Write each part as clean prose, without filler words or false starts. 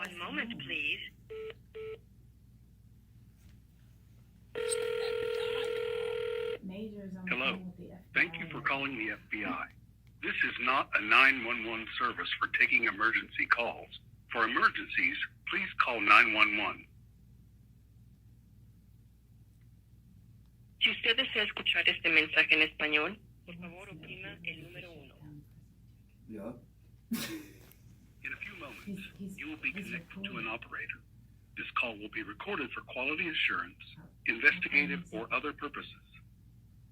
One moment, please. Hello. Thank you for calling the FBI. This is not a 911 service for taking emergency calls. For emergencies, please call 911. Si usted desea escuchar este mensaje en español, por favor oprima el número 1. Yeah. In a few moments, you will be connected to an operator. This call will be recorded for quality assurance, investigative, or other purposes.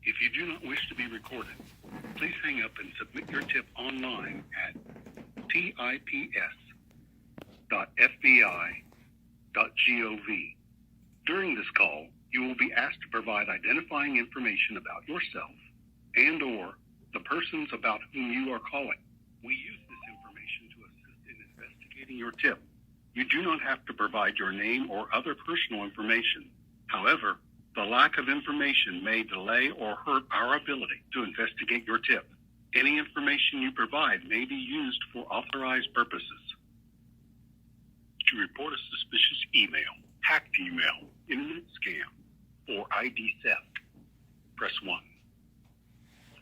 If you do not wish to be recorded, please hang up and submit your tip online at tips.fbi.gov. During this call, you will be asked to provide identifying information about yourself and/or the persons about whom you are calling. We use this information to assist in investigating your tip. You do not have to provide your name or other personal information. However, the lack of information may delay or hurt our ability to investigate your tip. Any information you provide may be used for authorized purposes. To report a suspicious email, hacked email, internet scam, or ID theft, press 1.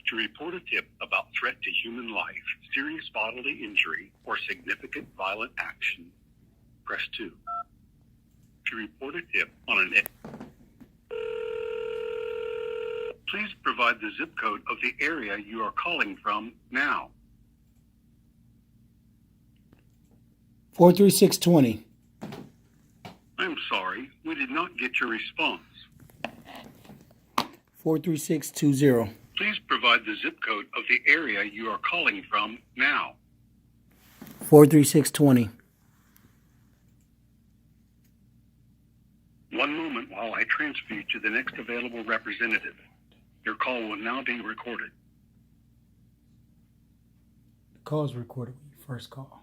To report a tip about threat to human life, serious bodily injury, or significant violent action, press 2. To report a tip on an please provide the zip code of the area you are calling from now. 43620. I'm sorry, we did not get your response. 43620. Please provide the zip code of the area you are calling from now. 43620. One moment while I transfer you to the next available representative. Your call will now be recorded. The call is recorded when you first call.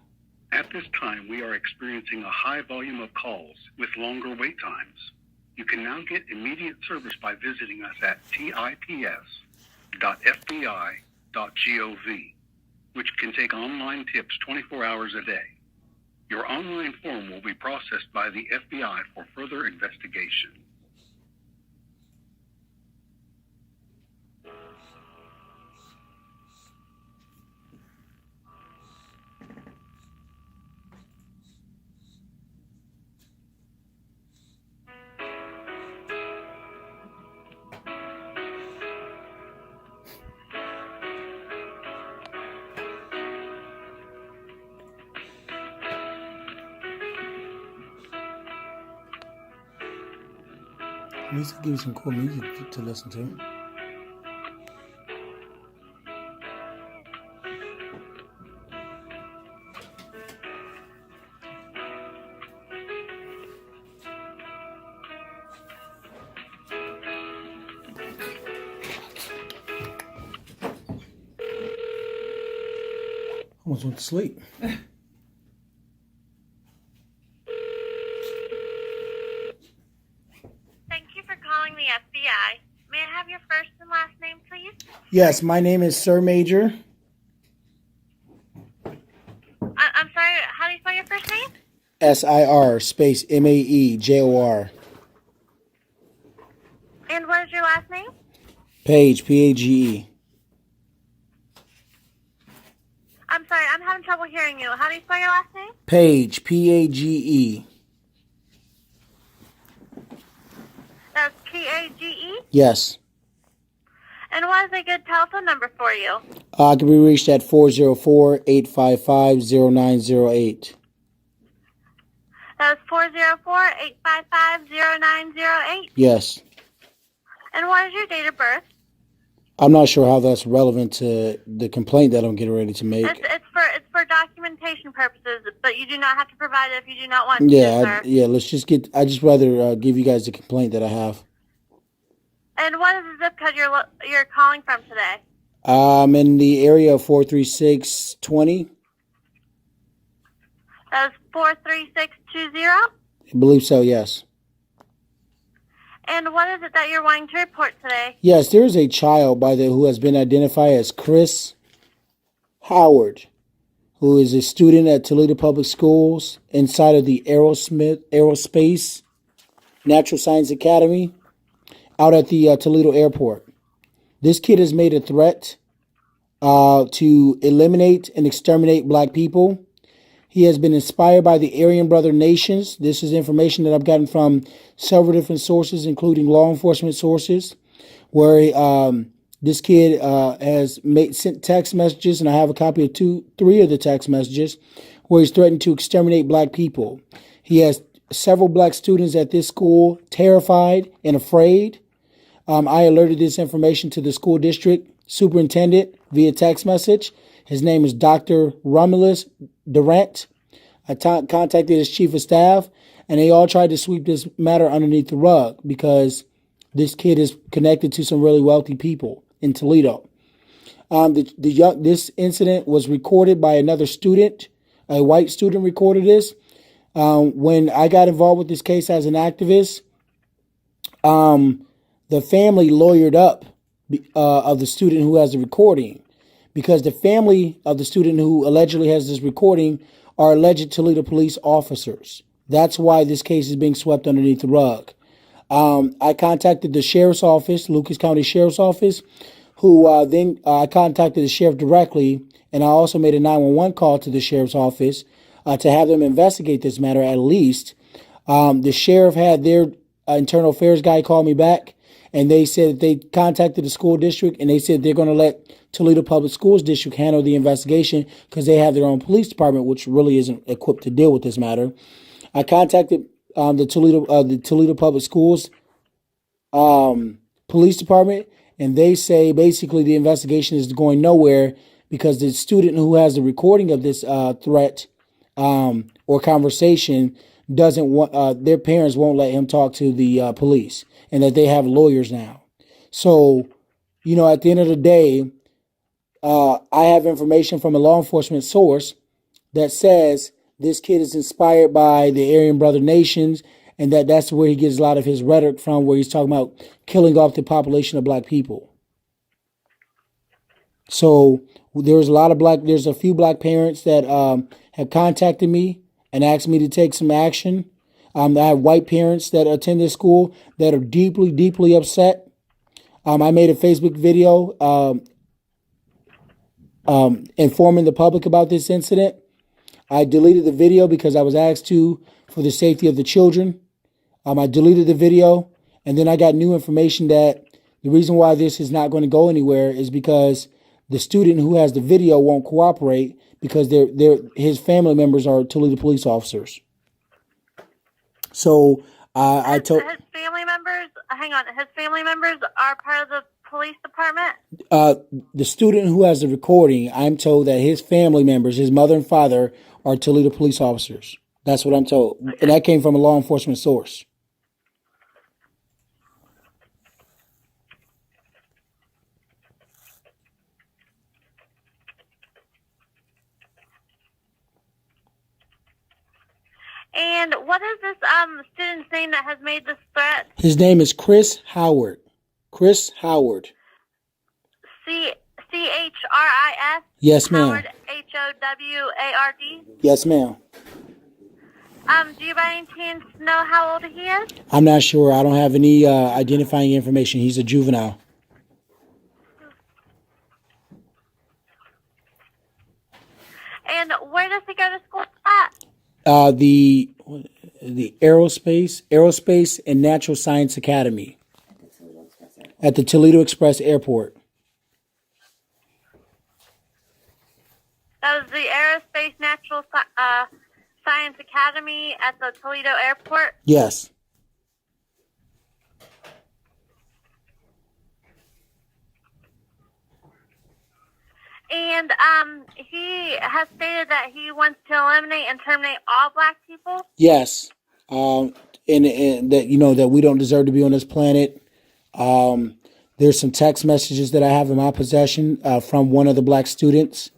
At this time, we are experiencing a high volume of calls with longer wait times. You can now get immediate service by visiting us at tips.fbi.gov, which can take online tips 24 hours a day. Your online form will be processed by the FBI for further investigation. At least I'll give you some cool music to listen to. Almost went to sleep. The FBI. May I have your first and last name, please? Yes, my name is Sir Maejor. I'm sorry, how do you spell your first name? SIR space MAEJOR. And what is your last name? Page, PAGE. I'm sorry, I'm having trouble hearing you. How do you spell your last name? Page, PAGE. That's P-A-G-E? Yes. And what is a good telephone number for you? I can be reached at 404-855-0908. That's 404-855-0908? Yes. And what is your date of birth? I'm not sure how that's relevant to the complaint that I'm getting ready to make. It's for documentation purposes, but you do not have to provide it if you do not want to, sir. Let's just get, I just rather give you guys the complaint that I have. And what is the zip code you're calling from today? I'm in the area of 43620. That's 43620? I believe so, yes. And what is it that you're wanting to report today? Yes, there is a child who has been identified as Chris Howard, who is a student at Toledo Public Schools inside of the Aerospace Natural Science Academy out at the Toledo Airport. This kid has made a threat to eliminate and exterminate black people. He has been inspired by the Aryan Brother Nations. This is information that I've gotten from several different sources, including law enforcement sources, where this kid has sent text messages, and I have a copy of 3 of the text messages, where he's threatened to exterminate black people. He has several black students at this school terrified and afraid. I alerted this information to the school district superintendent via text message. His name is Dr. Romulus Durant. I contacted his chief of staff, and they all tried to sweep this matter underneath the rug because this kid is connected to some really wealthy people in Toledo. This incident was recorded by another student. A white student recorded this. When I got involved with this case as an activist, the family lawyered up of the student who has the recording, because the family of the student who allegedly has this recording are alleged Toledo police officers. That's why this case is being swept underneath the rug. I contacted the sheriff's office, Lucas County Sheriff's Office, who then I contacted the sheriff directly, and I also made a 911 call to the sheriff's office to have them investigate this matter at least. The sheriff had their internal affairs guy call me back, and they said that they contacted the school district, and they said they're going to let Toledo Public Schools District handle the investigation because they have their own police department, which really isn't equipped to deal with this matter. I contacted the Toledo Public Schools police department, and they say basically the investigation is going nowhere because the student who has the recording of this threat or conversation doesn't want, their parents won't let him talk to the police, and that they have lawyers now. So, at the end of the day, I have information from a law enforcement source that says this kid is inspired by the Aryan Brother Nations, and that's where he gets a lot of his rhetoric from, where he's talking about killing off the population of black people. So there's a few black parents that have contacted me and asked me to take some action. I have white parents that attend this school that are deeply, deeply upset. I made a Facebook video informing the public about this incident. I deleted the video because I was asked to for the safety of the children. I deleted the video, and then I got new information that the reason why this is not going to go anywhere is because the student who has the video won't cooperate because his family members are Toledo police officers. So I told his family members. Hang on, his family members are part of the police department. The student who has the recording, I'm told that his family members, his mother and father, are Toledo police officers. That's what I'm told, and that came from a law enforcement source. And what is this student's name that has made this threat? His name is Chris Howard. Chris Howard. C-H-R-I-S? Yes, ma'am. Howard, H-O-W-A-R-D? Yes, ma'am. Do you by any chance know how old he is? I'm not sure. I don't have any identifying information. He's a juvenile. And where does he go to school at? The Aerospace and Natural Science Academy at the Toledo Express Airport. That was the Aerospace Natural Science Academy at the Toledo Airport? Yes. And he has stated that he wants to eliminate and terminate all black people? Yes. And that, that we don't deserve to be on this planet. There's some text messages that I have in my possession from one of the black students.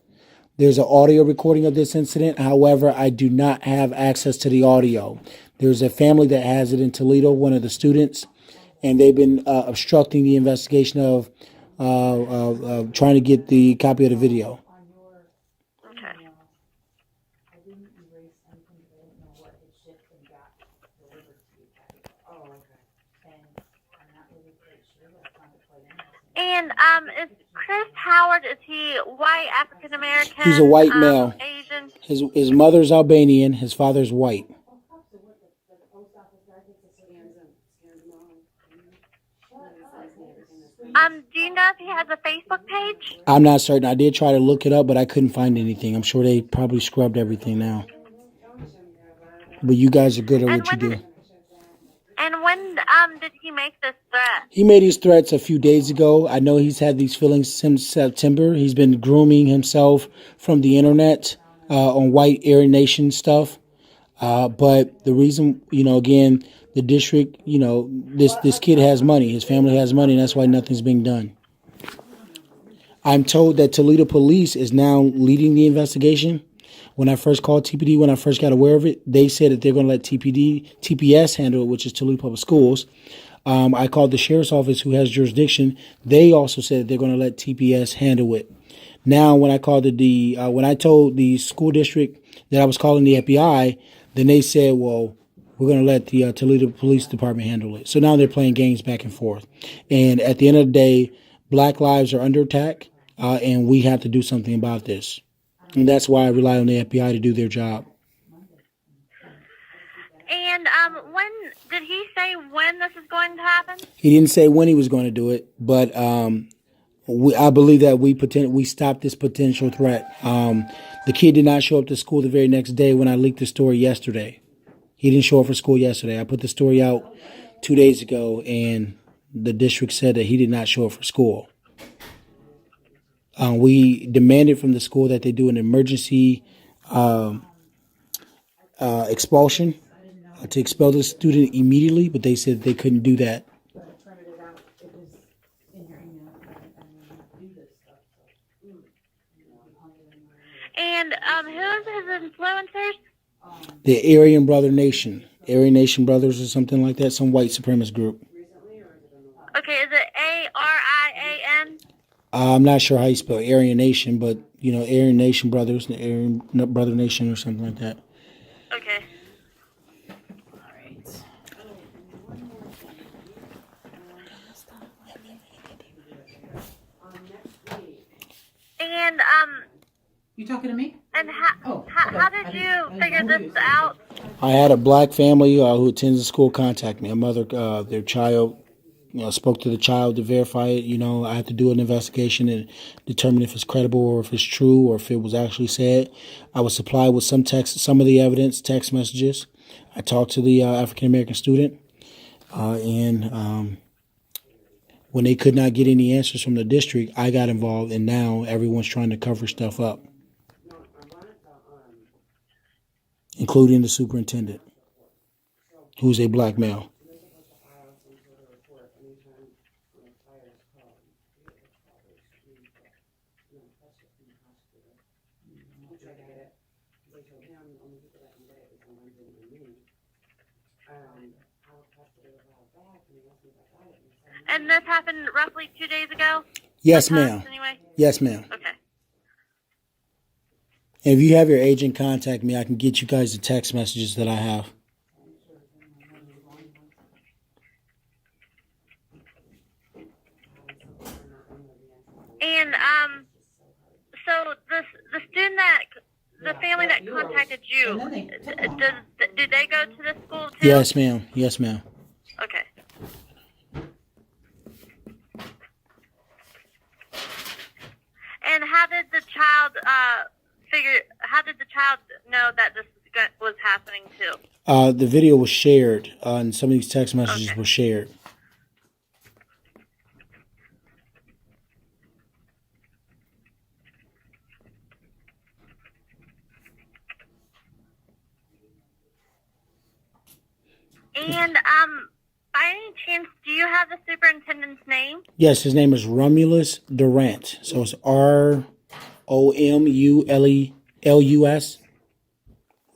There's an audio recording of this incident. However, I do not have access to the audio. There's a family that has it in Toledo, one of the students, and they've been obstructing the investigation of trying to get the copy of the video. Okay. And is Chris Howard, is he white, African American? He's a white male. Asian? His mother's Albanian. His father's white. Do you know if he has a Facebook page? I'm not certain. I did try to look it up, but I couldn't find anything. I'm sure they probably scrubbed everything now. But you guys are good at what you do. And when did he make this threat? He made his threats a few days ago. I know he's had these feelings since September. He's been grooming himself from the internet on white Aryan Nation stuff. But the reason, again, the district, this kid has money. His family has money, and that's why nothing's being done. I'm told that Toledo Police is now leading the investigation. When I first called TPD, when I first got aware of it, they said that they're going to let TPS handle it, which is Toledo Public Schools. I called the sheriff's office, who has jurisdiction. They also said that they're going to let TPS handle it. Now, when I called when I told the school district that I was calling the FBI, then they said, well, we're going to let the Toledo Police Department handle it. So now they're playing games back and forth. And at the end of the day, Black lives are under attack, and we have to do something about this. And that's why I rely on the FBI to do their job. And when did he say when this is going to happen? He didn't say when he was going to do it, but I believe that we stopped this potential threat. The kid did not show up to school the very next day when I leaked the story yesterday. He didn't show up for school yesterday. I put the story out 2 days ago, and the district said that he did not show up for school. We demanded from the school that they do an emergency expulsion to expel the student immediately, but they said they couldn't do that. And who's his influencers? The Aryan Aryan Nation Brothers or something like that, some white supremacist group. Okay, is it ARIAN? I'm not sure how you spell Aryan Nation, but, Aryan Nation Brothers, the Aryan Brother Nation or something like that. Okay. And, You talking to me? and how did you figure this out? I had a black family who attends the school contact me. A mother, their child, spoke to the child to verify it. I had to do an investigation and determine if it's credible or if it's true or if it was actually said. I was supplied with some of the evidence, text messages. I talked to the African American student, and when they could not get any answers from the district, I got involved, and now everyone's trying to cover stuff up, including the superintendent, who's a black male. And this happened roughly 2 days ago? Yes, ma'am. Anyway? Yes, ma'am. Okay. And if you have your agent contact me, I can get you guys the text messages that I have. And so the student the family that contacted you, did they go to the school too? Yes, ma'am. Yes, ma'am. Okay. And how did the child how did the child know that this was happening too? The video was shared, and some of these text messages were shared. And by any chance, do you have the superintendent's name? Yes, his name is Romulus Durant. So it's ROMULUS.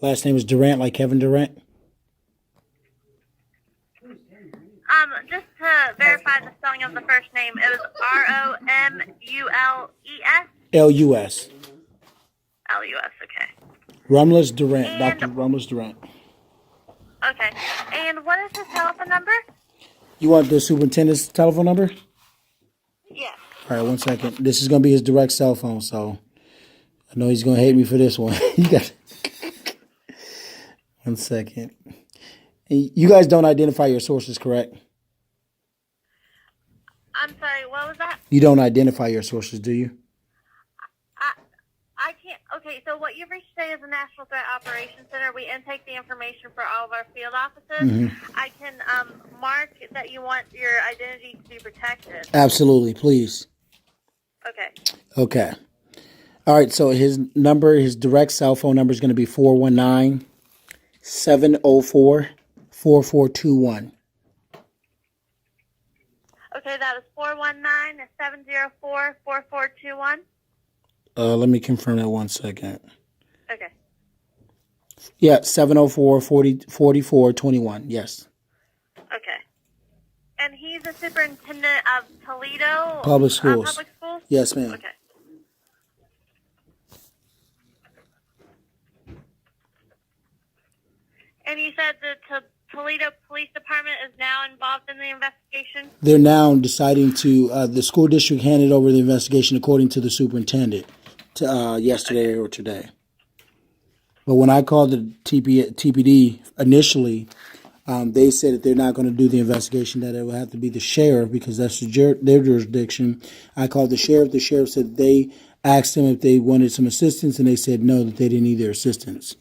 Last name is Durant, like Kevin Durant. Just to verify the spelling of the first name, it was ROMULES? LUS. LUS, okay. Romulus Durant, Dr. Romulus Durant. Okay. And what is his telephone number? You want the superintendent's telephone number? Yes. All right, 1 second. This is gonna be his direct cell phone, so I know he's gonna hate me for this one. You got 1 second. And you guys don't identify your sources, correct? I'm sorry, what was that? You don't identify your sources, do you? I can't. Okay, so what you've reached today is the National Threat Operations Center. We intake the information for all of our field offices. I can mark that you want your identity to be protected. Absolutely, please. Okay. Okay. All right, so his direct cell phone number is going to be 419-704-4421. Okay, that was 419-704-4421. Let me confirm that 1 second. Okay. Yeah, 704-4421, yes. Okay. And he's the superintendent of Toledo Public schools. Public schools? Yes, ma'am. Okay. And you said the Toledo Police Department is now involved in the investigation? They're now deciding to, the school district handed over the investigation according to the superintendent to, yesterday or today. But when I called the TPD initially, they said that they're not going to do the investigation, that it will have to be the sheriff because that's their jurisdiction. I called the sheriff. The sheriff said they asked them if they wanted some assistance, and they said no, that they didn't need their assistance.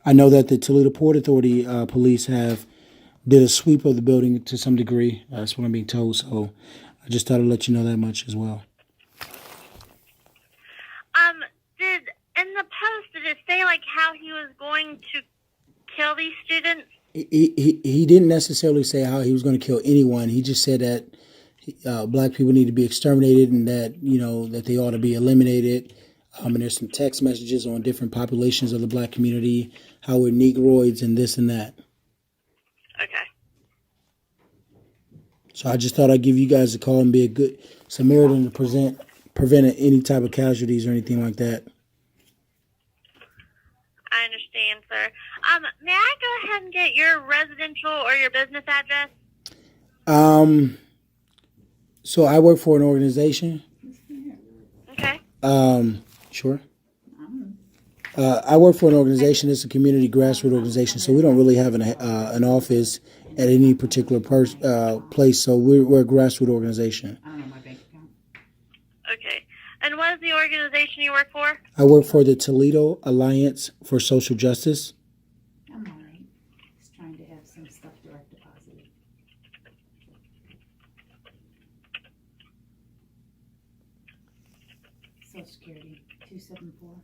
I know that the Toledo Port Authority police did a sweep of the building to some degree. That's what I'm being told. So I just thought I'd let you know that much as well. In the post, did it say like how he was going to kill these students? He didn't necessarily say how he was going to kill anyone. He just said that black people need to be exterminated and that, that they ought to be eliminated. And there's some text messages on different populations of the black community, how we're Negroids and this and that. Okay. So I just thought I'd give you guys a call and be a good Samaritan to prevent any type of casualties or anything like that. I understand, sir. May I go ahead and get your residential or your business address? So I work for an organization. Okay. Sure. I work for an organization. It's a community grassroots organization, so we don't really have an office at any particular place. So we're a grassroots organization. I don't know my bank account. Okay. And what is the organization you work for? I work for the Toledo Alliance for Social Justice. I'm all right. Just trying to have some stuff direct deposited. Social Security 274-78-927.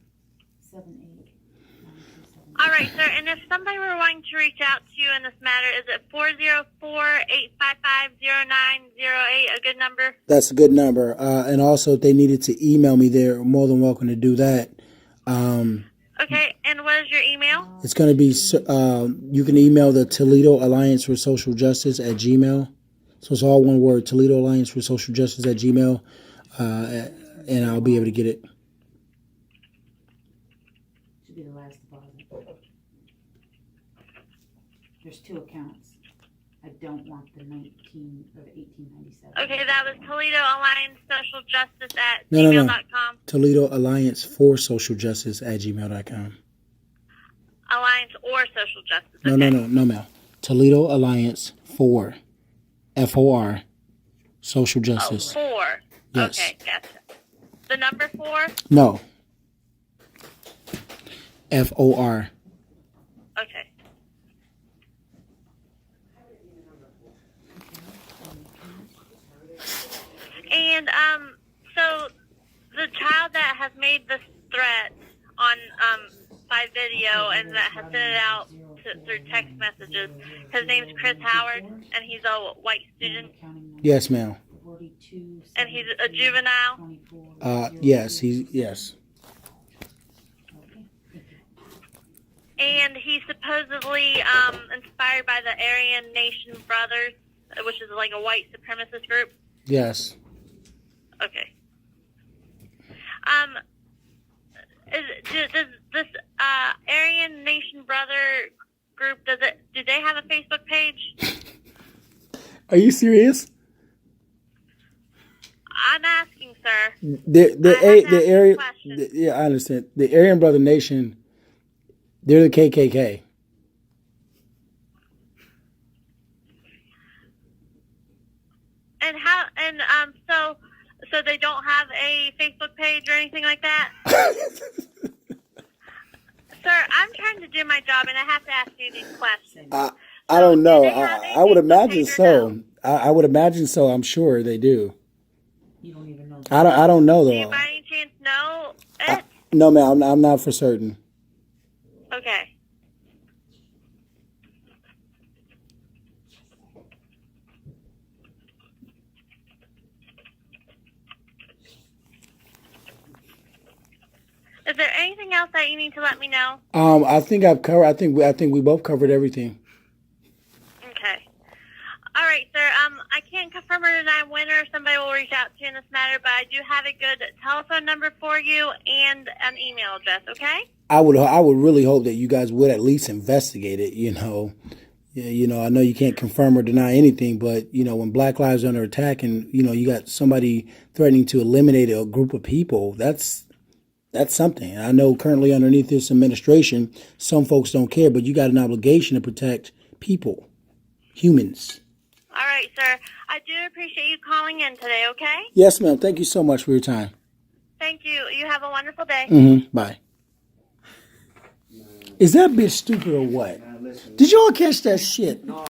All right, sir. And if somebody were wanting to reach out to you in this matter, is it 404-855-0908 a good number? That's a good number. And also, if they needed to email me, they're more than welcome to do that. Okay, and what is your email? It's going to be, you can email the Toledo Alliance for Social Justice at Gmail. So it's all one word, Toledo Alliance for Social Justice at Gmail. And I'll be able to get it. Should be the last deposit. There's 2 accounts. I don't want the 1897. Okay, that was Toledo Alliance Social Justice at No. gmail.com. Toledo Alliance for Social Justice at gmail.com. Alliance or Social Justice. No, Okay. no, Mel. Toledo Alliance for FOR Social Justice. Oh, 4. Yes. Okay, gotcha. The number 4? No. FOR. Okay. And so the child that has made this threat on by video and that has sent it out through text messages, his name's Chris Howard, and he's a white student. Yes, ma'am. And he's a juvenile. Yes. And he's supposedly inspired by the Aryan Nation Brothers, which is like a white supremacist group. Yes. Okay. Does this Brother group, do they have a Facebook page? Are you serious? I'm asking, sir. The area. Yeah, I understand. The Aryan Brother Nation. They're the KKK. And how? And so they don't have a Facebook page or anything like that. Sir, I'm trying to do my job, and I have to ask you these questions. I don't know. Do they have a I would Facebook imagine page or so. no? I would imagine so. I'm sure they do. You don't even know. I don't know Do you though. by any chance know it? No, ma'am. I'm not for certain. Okay. Is there anything else that you need to let me know? I think I've covered. I think we both covered everything. Okay. All right, sir. I can't confirm or deny when or somebody will reach out to you in this matter, but I do have a good telephone number for you and an email address. Okay? I would really hope that you guys would at least investigate it. I know you can't confirm or deny anything, but when Black lives are under attack, and you got somebody threatening to eliminate a group of people, that's something. I know currently underneath this administration, some folks don't care, but you got an obligation to protect people, humans. All right, sir. I do appreciate you calling in today, okay? Yes, ma'am. Thank you so much for your time. Thank you. You have a wonderful day. Bye. Is that bitch stupid or what? Did y'all catch that shit?